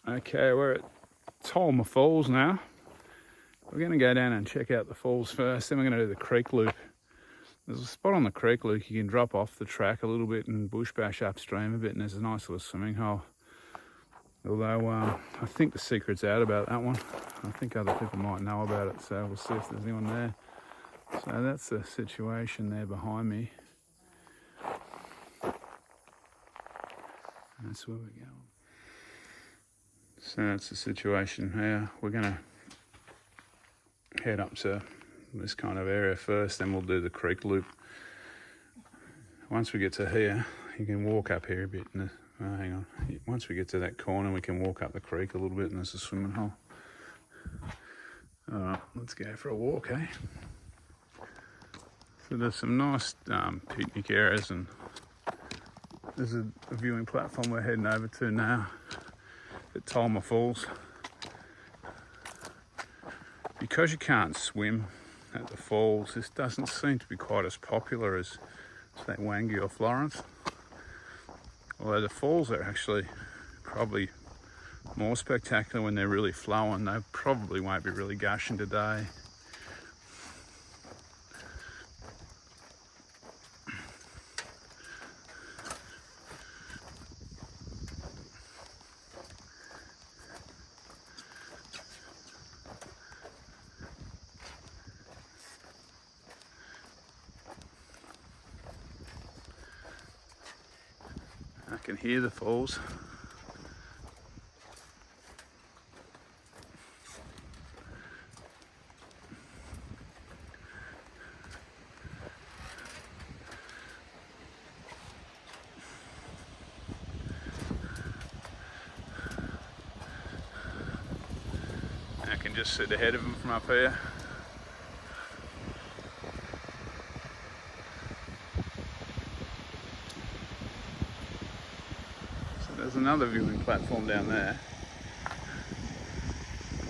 Okay, we're at Tolmer Falls now. We're going to go down and check out the falls first, then we're going to do the creek loop. There's a spot on the creek loop you can drop off the track a little bit and bush bash upstream a bit, and there's a nice little swimming hole. Although I think the secret's out about that one. I think other people might know about it, so we'll see if there's anyone there. So that's the situation there behind me. That's where we're going. So that's the situation here. We're going to head up to this kind of area first, then we'll do the creek loop. Once we get to here, you can walk up here a bit. And hang on. Once we get to that corner, we can walk up the creek a little bit, and there's a swimming hole. All right, let's go for a walk, eh? So there's some nice picnic areas, and there's a viewing platform we're heading over to now at Tolmer Falls. Because you can't swim at the falls, this doesn't seem to be quite as popular as say Wangi or Florence. Although the falls are actually probably more spectacular when they're really flowing. They probably won't be really gushing today. I can hear the falls. I can just sit ahead of them from up here. There's another viewing platform down there.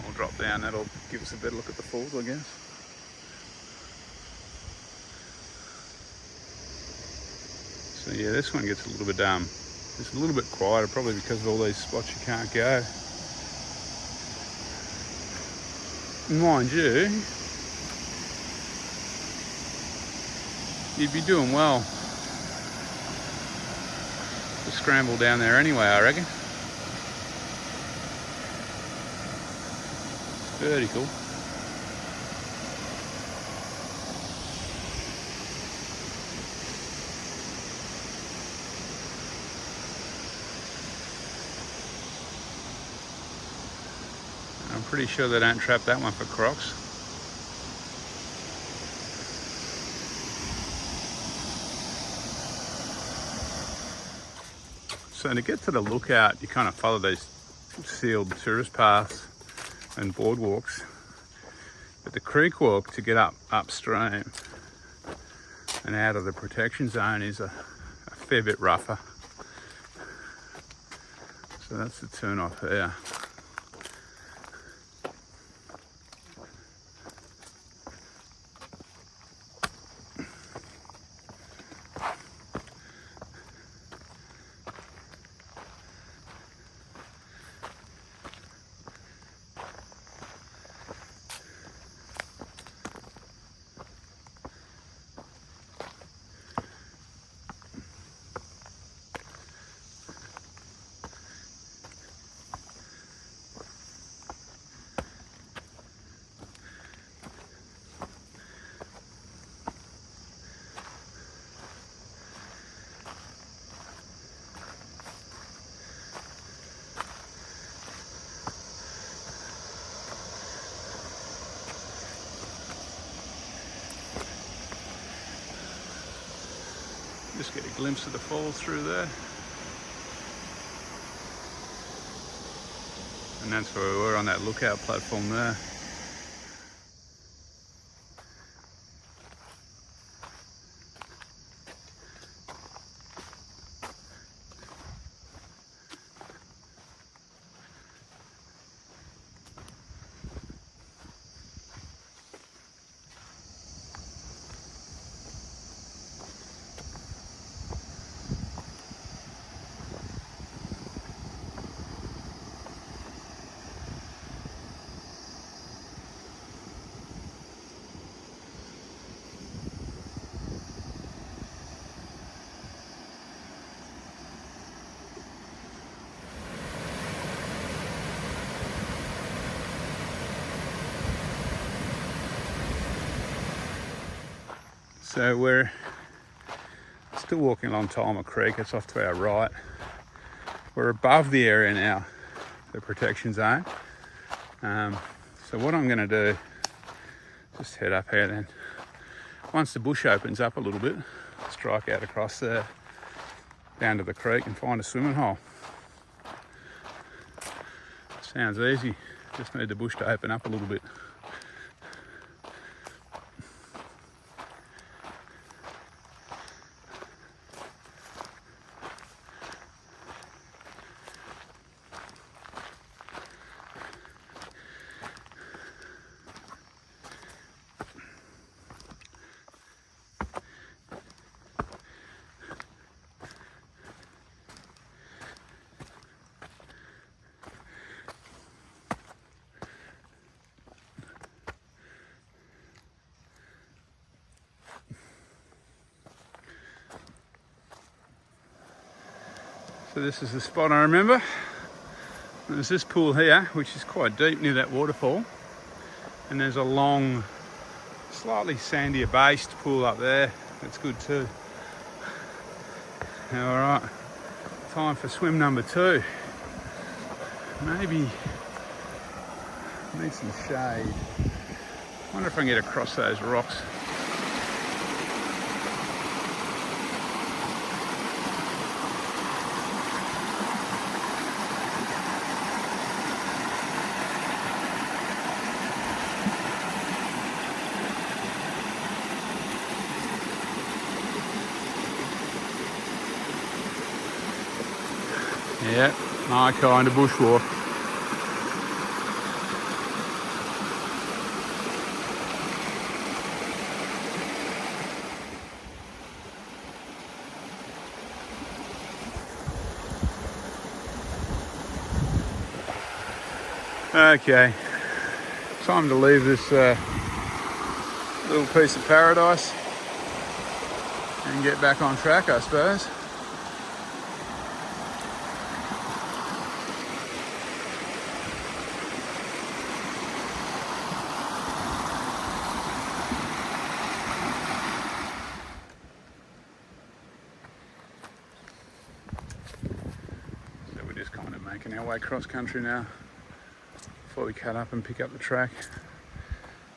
I'll drop down, that'll give us a better look at the falls, I guess. So yeah, this one gets a little bit it's a little bit quieter, probably because of all these spots you can't go. Mind you, you'd be doing well to scramble down there anyway, I reckon. Vertical. I'm pretty sure they don't trap that one for crocs. So to get to the lookout, you kind of follow these sealed tourist paths and boardwalks. But the creek walk to get upstream and out of the protection zone is a fair bit rougher. So that's the turn off here. Just get a glimpse of the falls through there. And that's where we were on that lookout platform there. So we're still walking along Tolmer Creek. It's off to our right. We're above the area now, the protection zone. So what I'm going to do, just head up here then. Once the bush opens up a little bit, strike out across there, down to the creek and find a swimming hole. Sounds easy, just need the bush to open up a little bit. So this is the spot I remember. There's this pool here, which is quite deep near that waterfall. And there's a long, slightly sandier based pool up there. That's good too. All right, time for swim number 2. Maybe need some shade. Wonder if I can get across those rocks. Yeah, my kind of bushwalk. Okay, time to leave this little piece of paradise and get back on track, I suppose. So we're just kind of making our way cross country now before we cut up and pick up the track.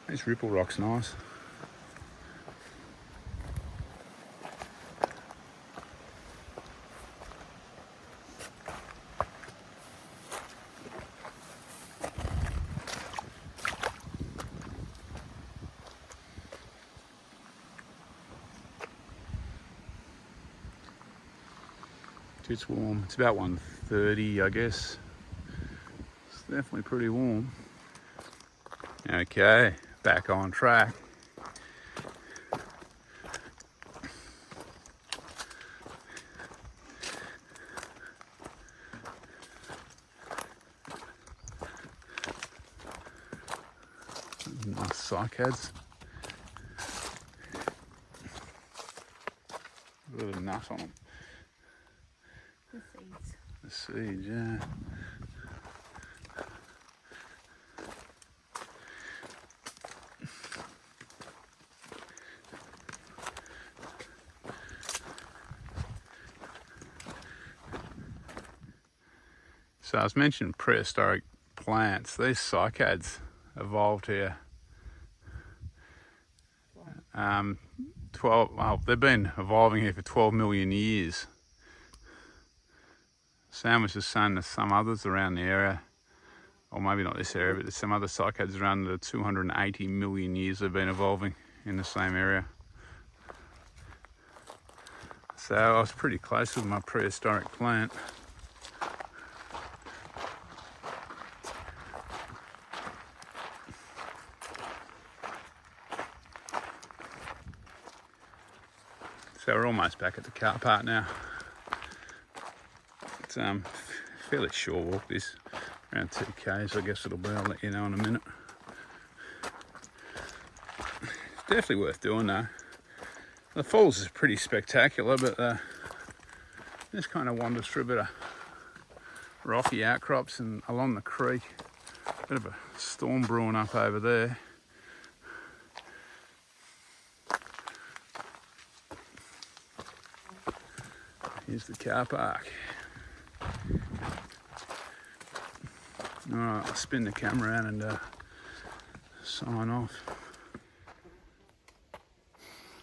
This ripple rock's nice. It's warm. It's about 1:30, I guess. It's definitely pretty warm. Okay, back on track. Nice cycads. A bit of a nut on them. The seeds, yeah. So I was mentioning prehistoric plants. These cycads evolved here. They've been evolving here for 12 million years. Sandwich is saying there's some others around the area, or maybe not this area, but there's some other cycads around the 280 million years they've been evolving in the same area. So I was pretty close with my prehistoric plant. So we're almost back at the car park now. It's fairly short walk, this, around 2 k's I guess it'll be. I'll let you know in a minute. It's definitely worth doing though. The falls is pretty spectacular, but just kind of wanders through a bit of rocky outcrops and along the creek. Bit of a storm brewing up over there. Here's the car park. Alright, I'll spin the camera around and sign off.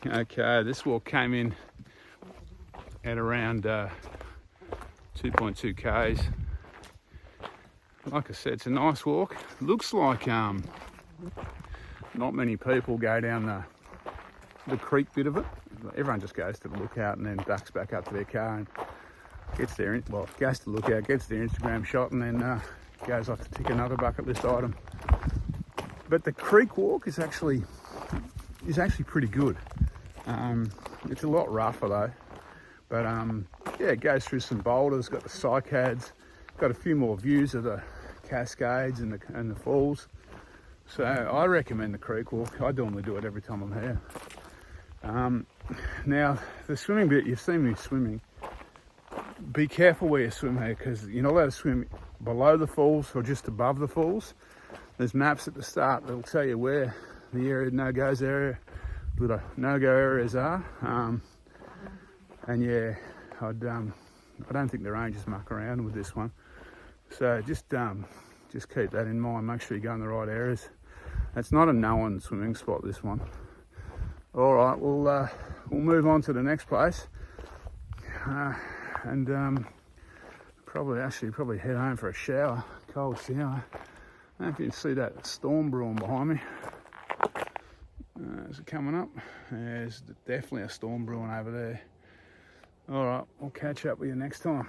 Okay, this walk came in at around 2.2 k's. Like I said, it's a nice walk. Looks like not many people go down the creek bit of it. Everyone just goes to the lookout and then ducks back up to their car and gets their, goes to the lookout, gets their Instagram shot, and then goes off to tick another bucket list item. But the creek walk is actually pretty good. It's a lot rougher though, but yeah, it goes through some boulders, got the cycads, got a few more views of the cascades and the falls. So I recommend the creek walk. I normally do it every time I'm here. Now the swimming bit, you've seen me swimming. Be careful where you swim here, because you're not allowed to swim below the falls or just above the falls. There's maps at the start that'll tell you where the area no-go areas are. And yeah, I don't think the rangers muck around with this one. So just keep that in mind. Make sure you go in the right areas. It's not a known swimming spot, this one. All right, we'll move on to the next place, and probably head home for a shower, cold shower. I don't know if you can see that storm brewing behind me. Is it coming up? There's definitely a storm brewing over there. All right, we'll catch up with you next time.